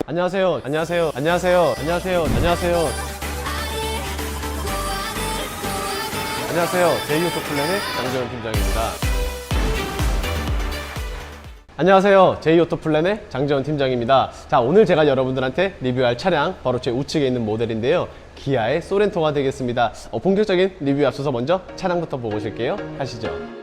안녕하세요. 안녕하세요. 안녕하세요. 안녕하세요. 안녕하세요. 안녕하세요. 제이오토플랜의 장재원 팀장입니다. 안녕하세요. 제이오토플랜의 장재원 팀장입니다. 자, 오늘 제가 여러분들한테 리뷰할 차량 바로 제 우측에 있는 모델인데요. 기아의 소렌토가 되겠습니다. 본격적인 리뷰에 앞서서 먼저 차량부터 보고 오실게요. 가시죠.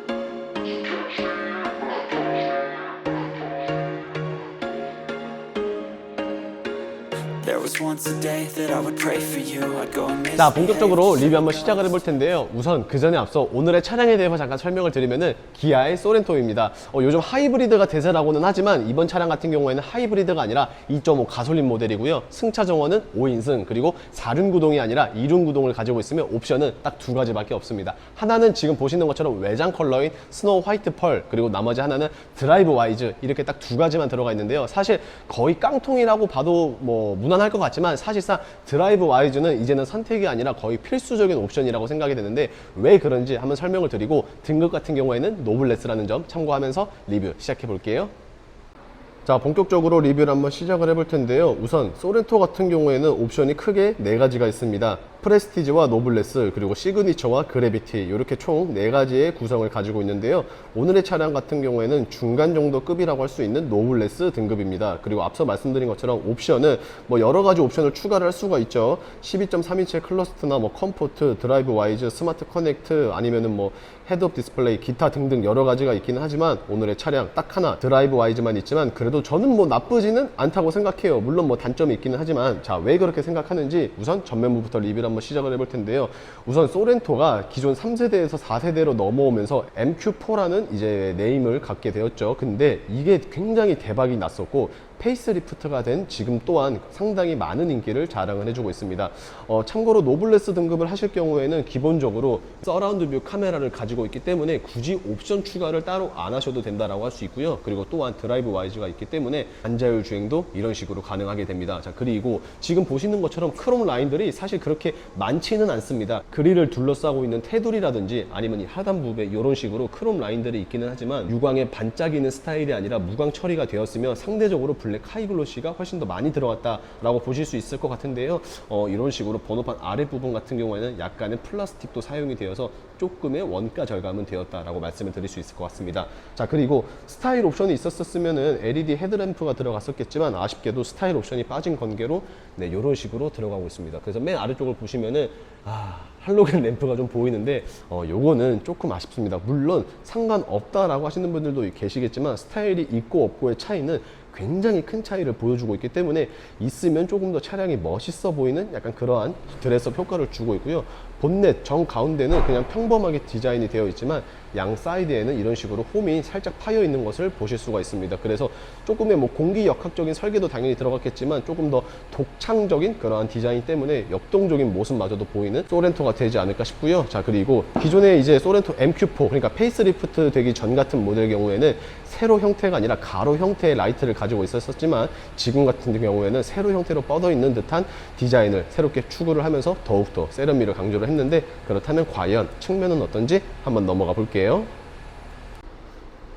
자, 본격적으로 리뷰 한번 시작을 해볼 텐데요. 우선 그 전에 앞서 오늘의 차량에 대해서 잠깐 설명을 드리면은 기아의 소렌토입니다. 요즘 하이브리드가 대세라고는 하지만 이번 차량 같은 경우에는 하이브리드가 아니라 2.5 가솔린 모델이고요. 승차 정원은 5인승 그리고 4륜 구동이 아니라 2륜 구동을 가지고 있으며 옵션은 딱 두 가지밖에 없습니다. 하나는 지금 보시는 것처럼 외장 컬러인 스노우 화이트 펄, 그리고 나머지 하나는 드라이브 와이즈, 이렇게 딱 두 가지만 들어가 있는데요. 사실 거의 깡통이라고 봐도 뭐 무난할 것 같지만 사실상 드라이브 와이즈는 이제는 선택이 아니라 거의 필수적인 옵션이라고 생각이 되는데, 왜 그런지 한번 설명을 드리고 등급 같은 경우에는 노블레스라는 점 참고하면서 리뷰 시작해 볼게요. 자, 본격적으로 리뷰를 한번 시작을 해볼 텐데요. 우선 소렌토 같은 경우에는 옵션이 크게 4가지가 있습니다. 프레스티지와 노블레스, 그리고 시그니처와 그래비티, 이렇게 총 4가지의 구성을 가지고 있는데요. 오늘의 차량 같은 경우에는 중간 정도 급이라고 할 수 있는 노블레스 등급입니다. 그리고 앞서 말씀드린 것처럼 옵션은 뭐 여러 가지 옵션을 추가를 할 수가 있죠. 12.3인치의 클러스트나 뭐 컴포트, 드라이브 와이즈, 스마트 커넥트, 아니면은 뭐 헤드업 디스플레이, 기타 등등 여러 가지가 있기는 하지만 오늘의 차량 딱 하나 드라이브 와이즈만 있지만 그래도 저는 뭐 나쁘지는 않다고 생각해요. 물론 뭐 단점이 있기는 하지만, 자, 왜 그렇게 생각하는지 우선 전면부부터 리뷰를 한번 시작을 해볼 텐데요. 우선 소렌토가 기존 3세대에서 4세대로 넘어오면서 MQ4라는 이제 네임을 갖게 되었죠. 근데 이게 굉장히 대박이 났었고 페이스리프트가 된 지금 또한 상당히 많은 인기를 자랑을 해주고 있습니다. 참고로 노블레스 등급을 하실 경우에는 기본적으로 서라운드 뷰 카메라를 가지고 있기 때문에 굳이 옵션 추가를 따로 안 하셔도 된다라고 할 수 있고요. 그리고 또한 드라이브 와이즈가 있기 때문에 반자율 주행도 이런 식으로 가능하게 됩니다. 자, 그리고 지금 보시는 것처럼 크롬 라인들이 사실 그렇게 많지는 않습니다. 그릴을 둘러싸고 있는 테두리라든지 아니면 이 하단부에 이런 식으로 크롬 라인들이 있기는 하지만 유광에 반짝이는 스타일이 아니라 무광 처리가 되었으며 상대적으로 블랙 하이글로시가 훨씬 더 많이 들어갔다라고 보실 수 있을 것 같은데요. 이런 식으로 번호판 아랫부분 같은 경우에는 약간의 플라스틱도 사용이 되어서 조금의 원가 절감은 되었다라고 말씀을 드릴 수 있을 것 같습니다. 자, 그리고 스타일 옵션이 있었으면은 LED 헤드램프가 들어갔었겠지만 아쉽게도 스타일 옵션이 빠진 관계로 네, 이런 식으로 들어가고 있습니다. 그래서 맨 아래쪽을 보시면은 할로겐 램프가 좀 보이는데 요거는 조금 아쉽습니다. 물론 상관없다라고 하시는 분들도 계시겠지만 스타일이 있고 없고의 차이는 굉장히 큰 차이를 보여주고 있기 때문에 있으면 조금 더 차량이 멋있어 보이는 약간 그러한 드레스업 효과를 주고 있고요. 본넷 정 가운데는 그냥 평범하게 디자인이 되어 있지만 양 사이드에는 이런 식으로 홈이 살짝 파여 있는 것을 보실 수가 있습니다. 그래서 조금의 뭐 공기 역학적인 설계도 당연히 들어갔겠지만 조금 더 독창적인 그러한 디자인 때문에 역동적인 모습마저도 보이는 소렌토가 되지 않을까 싶고요. 자, 그리고 기존에 이제 소렌토 MQ4, 그러니까 페이스리프트 되기 전 같은 모델 경우에는 세로 형태가 아니라 가로 형태의 라이트를 가지고 있었지만 지금 같은 경우에는 세로 형태로 뻗어 있는 듯한 디자인을 새롭게 추구를 하면서 더욱더 세련미를 강조를 했는데, 그렇다면 과연 측면은 어떤지 한번 넘어가 볼게요.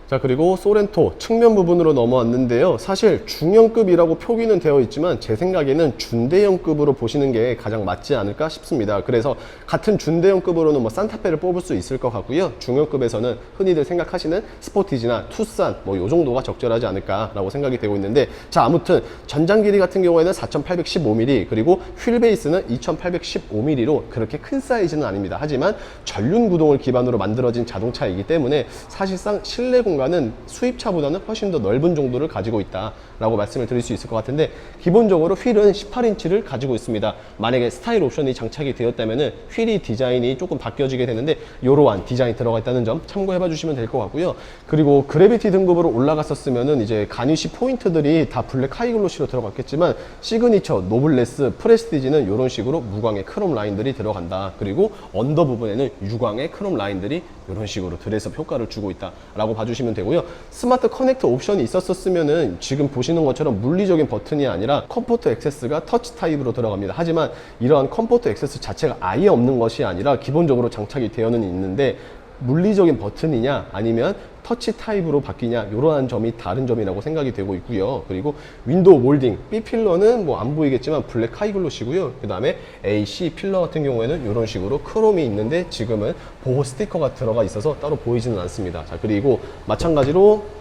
자, 그리고 소렌토 측면 부분으로 넘어왔는데요. 사실 중형급이라고 표기는 되어 있지만 제 생각에는 준대형급으로 보시는 게 가장 맞지 않을까 싶습니다. 그래서 같은 준대형급으로는 뭐 산타페를 뽑을 수 있을 것 같고요. 중형급에서는 흔히들 생각하시는 스포티지나 투싼 뭐 요 정도가 적절하지 않을까라고 생각이 되고 있는데, 자, 아무튼 전장 길이 같은 경우에는 4,815mm, 그리고 휠 베이스는 2,815mm로 그렇게 큰 사이즈는 아닙니다. 하지만 전륜 구동을 기반으로 만들어진 자동차이기 때문에 사실상 실내 공간은 수입차보다는 훨씬 더 넓은 정도를 가지고 있다라고 말씀을 드릴 수 있을 것 같은데, 기본적으로 휠은 18인치를 가지고 있습니다. 만약에 스타일 옵션이 장착이 되었다면 휠이 디자인이 조금 바뀌어지게 되는데 이러한 디자인이 들어가 있다는 점 참고해 봐 주시면 될 것 같고요. 그리고 그래비티 등급으로 올라갔었으면은 이제 가니쉬 포인트들이 다 블랙 하이글로시로 들어갔겠지만 시그니처, 노블레스, 프레스티지는 이런 식으로 무광의 크롬 라인들이 들어간다. 그리고 언더 부분에는 유광의 크롬 라인들이 이런 식으로 드레스업 효과를 주고 있다라고 봐주시면 되고요. 스마트 커넥트 옵션이 있었으면은 지금 보시는 것처럼 물리적인 버튼이 아니라 컴포트 액세스가 터치 타입으로 들어갑니다. 하지만 이러한 컴포트 액세스 자체가 아예 없는 것이 아니라 기본적으로 장착이 되어는 있는데, 물리적인 버튼이냐 아니면 터치 타입으로 바뀌냐 이러한 점이 다른 점이라고 생각이 되고 있고요. 그리고 윈도우 몰딩 B필러는 뭐 안 보이겠지만 블랙 하이글로시고요. 그 다음에 AC 필러 같은 경우에는 이런 식으로 크롬이 있는데 지금은 보호 스티커가 들어가 있어서 따로 보이지는 않습니다. 자, 그리고 마찬가지로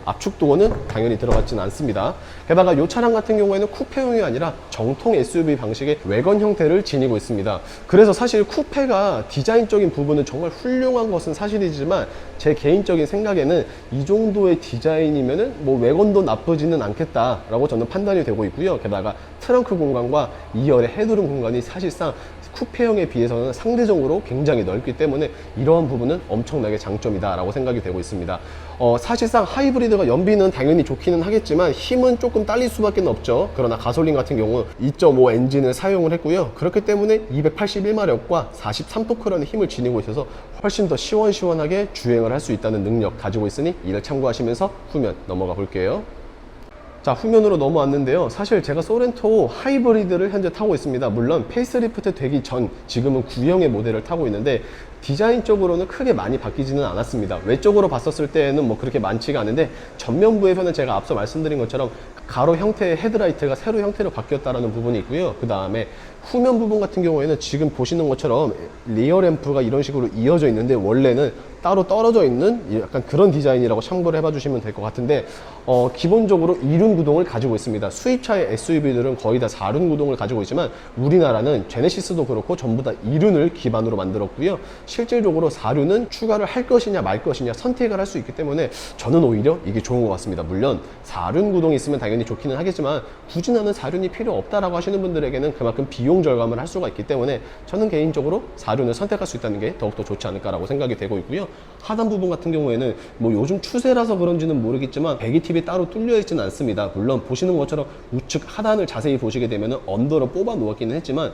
압축 도어는 당연히 들어갔지는 않습니다. 게다가 이 차량 같은 경우에는 쿠페용이 아니라 정통 SUV 방식의 외관 형태를 지니고 있습니다. 그래서 사실 쿠페가 디자인적인 부분은 정말 훌륭한 것은 사실이지만 제 개인적인 생각에는 이 정도의 디자인이면은 뭐 외관도 나쁘지는 않겠다라고 저는 판단이 되고 있고요. 게다가 트렁크 공간과 2열의 헤드룸 공간이 사실상 쿠페형에 비해서는 상대적으로 굉장히 넓기 때문에 이러한 부분은 엄청나게 장점이다 라고 생각이 되고 있습니다. 사실상 하이브리드가 연비는 당연히 좋기는 하겠지만 힘은 조금 딸릴 수밖에 없죠. 그러나 가솔린 같은 경우 2.5 엔진을 사용을 했고요. 그렇기 때문에 281마력과 43토크라는 힘을 지니고 있어서 훨씬 더 시원시원하게 주행을 할 수 있다는 능력 가지고 있으니 이를 참고하시면서 후면 넘어가 볼게요. 자, 후면으로 넘어왔는데요. 사실 제가 소렌토 하이브리드를 현재 타고 있습니다. 물론 페이스리프트 되기 전 지금은 구형의 모델을 타고 있는데 디자인적으로는 크게 많이 바뀌지는 않았습니다. 외적으로 봤었을 때는 뭐 그렇게 많지가 않은데 전면부에서는 제가 앞서 말씀드린 것처럼 가로 형태의 헤드라이트가 세로 형태로 바뀌었다는 부분이 있고요. 그 다음에 후면 부분 같은 경우에는 지금 보시는 것처럼 리어 램프가 이런 식으로 이어져 있는데 원래는 따로 떨어져 있는 약간 그런 디자인이라고 참고를 해봐 주시면 될 것 같은데 기본적으로 2륜 구동을 가지고 있습니다. 수입차의 SUV들은 거의 다 4륜 구동을 가지고 있지만 우리나라는 제네시스도 그렇고 전부 다 2륜을 기반으로 만들었고요. 실질적으로 4륜은 추가를 할 것이냐 말 것이냐 선택을 할 수 있기 때문에 저는 오히려 이게 좋은 것 같습니다. 물론 4륜 구동이 있으면 당연히 좋기는 하겠지만 굳이 나는 4륜이 필요 없다라고 하시는 분들에게는 그만큼 비용 절감을 할 수가 있기 때문에 저는 개인적으로 4륜을 선택할 수 있다는 게 더욱더 좋지 않을까라고 생각이 되고 있고요. 하단 부분 같은 경우에는 뭐 요즘 추세라서 그런지는 모르겠지만 배기팁이 따로 뚫려 있지는 않습니다. 물론 보시는 것처럼 우측 하단을 자세히 보시게 되면 언더로 뽑아 놓았기는 했지만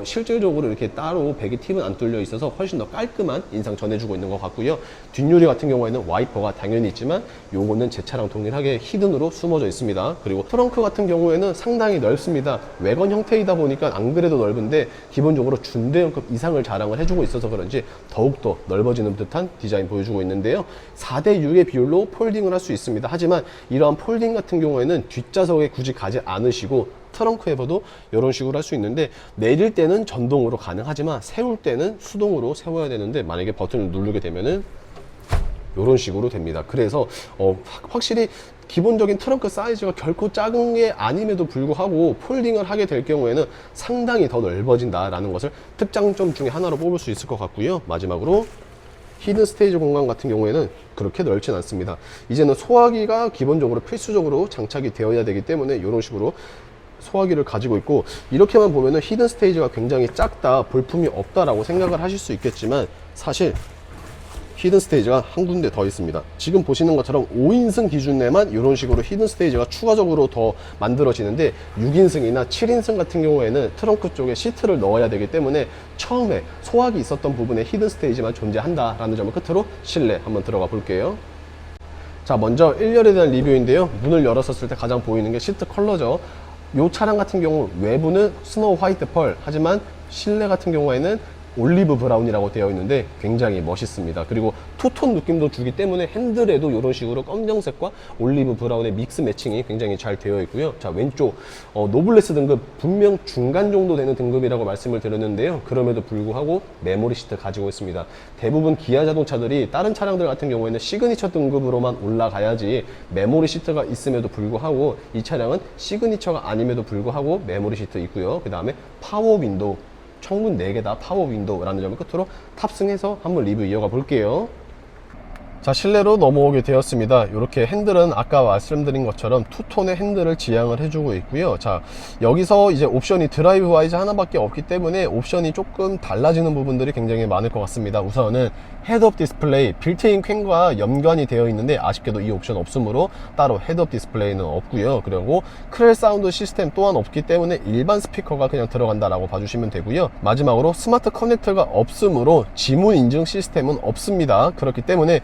실질적으로 이렇게 따로 배기팁은 안 뚫려 있어서 훨씬 더 깔끔한 인상 전해주고 있는 것 같고요. 뒷유리 같은 경우에는 와이퍼가 당연히 있지만 요거는 제 차랑 동일하게 히든으로 숨어져 있습니다. 그리고 트렁크 같은 경우에는 상당히 넓습니다. 외관 형태이다 보니까 안 그래도 넓은데 기본적으로 준대형급 이상을 자랑을 해주고 있어서 그런지 더욱더 넓어지는 듯한 디자인 보여주고 있는데요. 4대6의 비율로 폴딩을 할 수 있습니다. 하지만 이러한 폴딩 같은 경우에는 뒷좌석에 굳이 가지 않으시고 트렁크에서도 이런 식으로 할 수 있는데 내릴 때는 전동으로 가능하지만 세울 때는 수동으로 세워야 되는데 만약에 버튼을 누르게 되면은 이런 식으로 됩니다. 그래서 확실히 기본적인 트렁크 사이즈가 결코 작은 게 아님에도 불구하고 폴딩을 하게 될 경우에는 상당히 더 넓어진다라는 것을 특장점 중에 하나로 뽑을 수 있을 것 같고요. 마지막으로 히든 스테이지 공간 같은 경우에는 그렇게 넓진 않습니다. 이제는 소화기가 기본적으로 필수적으로 장착이 되어야 되기 때문에 이런 식으로 소화기를 가지고 있고 이렇게만 보면은 히든 스테이지가 굉장히 작다, 볼품이 없다라고 생각을 하실 수 있겠지만 사실 히든 스테이지가 한 군데 더 있습니다. 지금 보시는 것처럼 5인승 기준에만 이런 식으로 히든 스테이지가 추가적으로 더 만들어지는데 6인승이나 7인승 같은 경우에는 트렁크 쪽에 시트를 넣어야 되기 때문에 처음에 소화기 있었던 부분에 히든 스테이지만 존재한다라는 점을 끝으로 실내 한번 들어가 볼게요. 자, 먼저 1열에 대한 리뷰인데요. 문을 열었을 때 가장 보이는 게 시트 컬러죠. 이 차량 같은 경우 외부는 스노우 화이트 펄, 하지만 실내 같은 경우에는 올리브 브라운이라고 되어 있는데 굉장히 멋있습니다. 그리고 투톤 느낌도 주기 때문에 핸들에도 이런 식으로 검정색과 올리브 브라운의 믹스 매칭이 굉장히 잘 되어 있고요. 자, 왼쪽 노블레스 등급 분명 중간 정도 되는 등급이라고 말씀을 드렸는데요. 그럼에도 불구하고 메모리 시트 가지고 있습니다. 대부분 기아 자동차들이 다른 차량들 같은 경우에는 시그니처 등급으로만 올라가야지 메모리 시트가 있음에도 불구하고 이 차량은 시그니처가 아님에도 불구하고 메모리 시트 있고요. 그 다음에 파워 윈도우, 창문 4개 다 파워 윈도우라는 점을 끝으로 탑승해서 한번 리뷰 이어가 볼게요. 자, 실내로 넘어오게 되었습니다. 이렇게 핸들은 아까 말씀드린 것처럼 투톤의 핸들을 지향을 해주고 있고요. 자, 여기서 이제 옵션이 드라이브 와이즈 하나밖에 없기 때문에 옵션이 조금 달라지는 부분들이 굉장히 많을 것 같습니다. 우선은 헤드업 디스플레이, 빌트인 캠과 연관이 되어 있는데 아쉽게도 이 옵션 없으므로 따로 헤드업 디스플레이는 없고요. 그리고 크렐 사운드 시스템 또한 없기 때문에 일반 스피커가 그냥 들어간다라고 봐주시면 되고요. 마지막으로 스마트 커넥터가 없으므로 지문 인증 시스템은 없습니다. 그렇기 때문에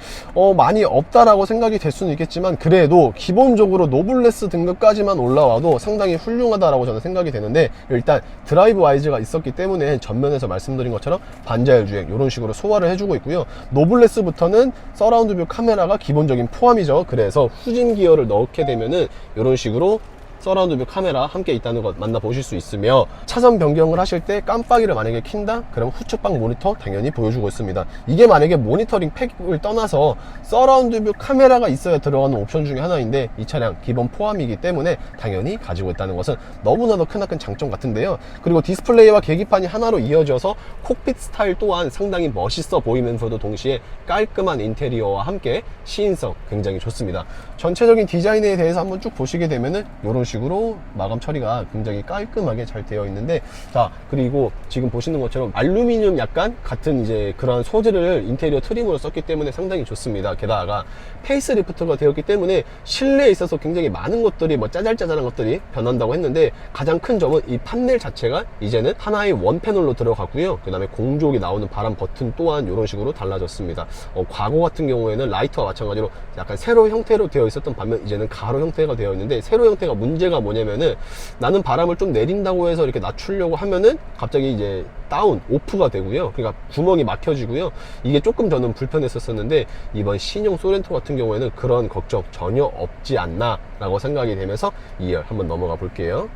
많이 없다라고 생각이 될 수는 있겠지만, 그래도 기본적으로 노블레스 등급까지만 올라와도 상당히 훌륭하다라고 저는 생각이 되는데, 일단 드라이브 와이즈가 있었기 때문에 전면에서 말씀드린 것처럼 반자율 주행 이런 식으로 소화를 해주고 있고요. 노블레스부터는 서라운드 뷰 카메라가 기본적인 포함이죠. 그래서 후진 기어를 넣게 되면은 이런 식으로 서라운드 뷰 카메라 함께 있다는 것 만나보실 수 있으며, 차선 변경을 하실 때 깜빡이를 만약에 킨다? 그럼 후측방 모니터 당연히 보여주고 있습니다. 이게 만약에 모니터링 팩을 떠나서 서라운드 뷰 카메라가 있어야 들어가는 옵션 중에 하나인데, 이 차량 기본 포함이기 때문에 당연히 가지고 있다는 것은 너무나도 크나큰 장점 같은데요. 그리고 디스플레이와 계기판이 하나로 이어져서 콕핏 스타일 또한 상당히 멋있어 보이면서도 동시에 깔끔한 인테리어와 함께 시인성 굉장히 좋습니다. 전체적인 디자인에 대해서 한번 쭉 보시게 되면은 이런 식으로 마감 처리가 굉장히 깔끔하게 잘 되어 있는데, 자, 그리고 지금 보시는 것처럼 알루미늄 약간 같은 이제 그런 소재를 인테리어 트림으로 썼기 때문에 상당히 좋습니다. 게다가 페이스리프트가 되었기 때문에 실내에 있어서 굉장히 많은 것들이 뭐 짜잘짜잘한 것들이 변한다고 했는데, 가장 큰 점은 이 판넬 자체가 이제는 하나의 원 패널로 들어갔고요. 그 다음에 공조기 나오는 바람 버튼 또한 이런 식으로 달라졌습니다. 과거 같은 경우에는 라이트와 마찬가지로 약간 세로 형태로 되어 있었던 반면, 이제는 가로 형태가 되어 있는데, 세로 형태가 문제가 뭐냐면은, 나는 바람을 좀 내린다고 해서 이렇게 낮추려고 하면은 갑자기 이제 다운, 오프가 되고요. 그러니까 구멍이 막혀지고요. 이게 조금 저는 불편했었는데, 이번 신형 소렌토 같은 경우에는 그런 걱정 전혀 없지 않나 라고 생각이 되면서 2열 한번 넘어가 볼게요.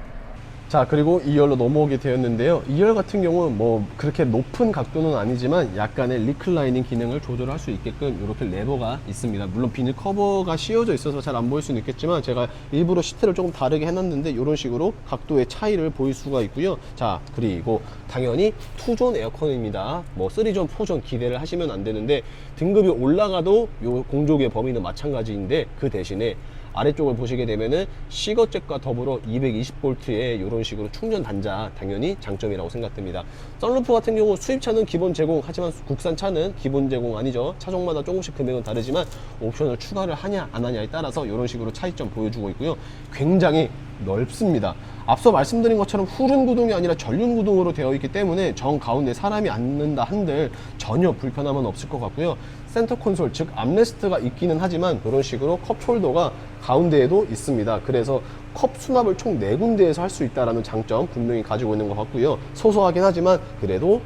자, 그리고 2열로 넘어오게 되었는데요. 2열 같은 경우는 뭐 그렇게 높은 각도는 아니지만 약간의 리클라이닝 기능을 조절할 수 있게끔 이렇게 레버가 있습니다. 물론 비닐 커버가 씌워져 있어서 잘 안 보일 수는 있겠지만, 제가 일부러 시트를 조금 다르게 해놨는데 이런 식으로 각도의 차이를 보일 수가 있고요. 자, 그리고 당연히 2존 에어컨입니다. 뭐 3존, 4존 기대를 하시면 안 되는데, 등급이 올라가도 요 공조기의 범위는 마찬가지인데, 그 대신에 아래쪽을 보시게 되면은 시거잭과 더불어 220V의 이런 식으로 충전 단자, 당연히 장점이라고 생각됩니다. 썬루프 같은 경우 수입차는 기본 제공, 하지만 국산차는 기본 제공 아니죠. 차종마다 조금씩 금액은 다르지만 옵션을 추가를 하냐 안 하냐에 따라서 이런 식으로 차이점 보여주고 있고요. 굉장히 넓습니다. 앞서 말씀드린 것처럼 후륜 구동이 아니라 전륜 구동으로 되어 있기 때문에 정 가운데 사람이 앉는다 한들 전혀 불편함은 없을 것 같고요. 센터 콘솔, 즉 암레스트가 있기는 하지만 이런 식으로 컵홀더가 가운데에도 있습니다. 그래서 컵 수납을 총 4군데에서 할 수 있다는 장점 분명히 가지고 있는 것 같고요. 소소하긴 하지만 그래도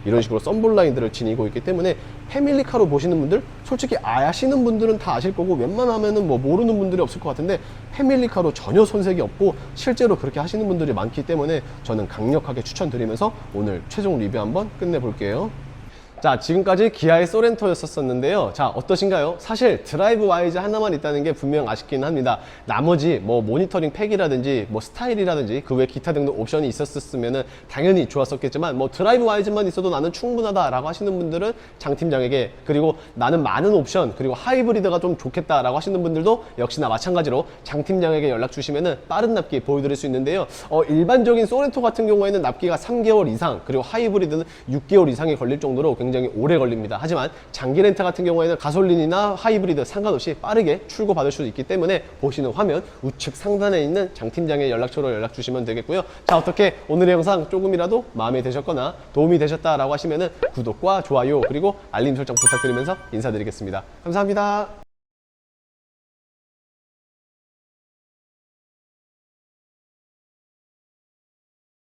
이런 식으로 썬블라인드를 지니고 있기 때문에 패밀리카로 보시는 분들, 솔직히 아시는 분들은 다 아실 거고 웬만하면은 뭐 모르는 분들이 없을 것 같은데, 패밀리카로 전혀 손색이 없고 실제로 그렇게 하시는 분들이 많기 때문에 저는 강력하게 추천드리면서 오늘 최종 리뷰 한번 끝내볼게요. 자, 지금까지 기아의 소렌토였었는데요. 자, 어떠신가요? 사실 드라이브 와이즈 하나만 있다는 게 분명 아쉽긴 합니다. 나머지 뭐 모니터링 팩이라든지 뭐 스타일이라든지 그 외 기타 등등 옵션이 있었으면 당연히 좋았었겠지만, 뭐 드라이브 와이즈만 있어도 나는 충분하다 라고 하시는 분들은 장팀장에게, 그리고 나는 많은 옵션, 그리고 하이브리드가 좀 좋겠다 라고 하시는 분들도 역시나 마찬가지로 장팀장에게 연락 주시면은 빠른 납기 보여드릴 수 있는데요. 일반적인 소렌토 같은 경우에는 납기가 3개월 이상, 그리고 하이브리드는 6개월 이상이 걸릴 정도로 굉장히 오래 걸립니다. 하지만 장기 렌트 같은 경우에는 가솔린이나 하이브리드 상관없이 빠르게 출고 받을 수 있기 때문에 보시는 화면 우측 상단에 있는 장팀장의 연락처로 연락 주시면 되겠고요. 자, 어떻게 오늘의 영상 조금이라도 마음에 드셨거나 도움이 되셨다라고 하시면은 구독과 좋아요 그리고 알림 설정 부탁드리면서 인사드리겠습니다. 감사합니다.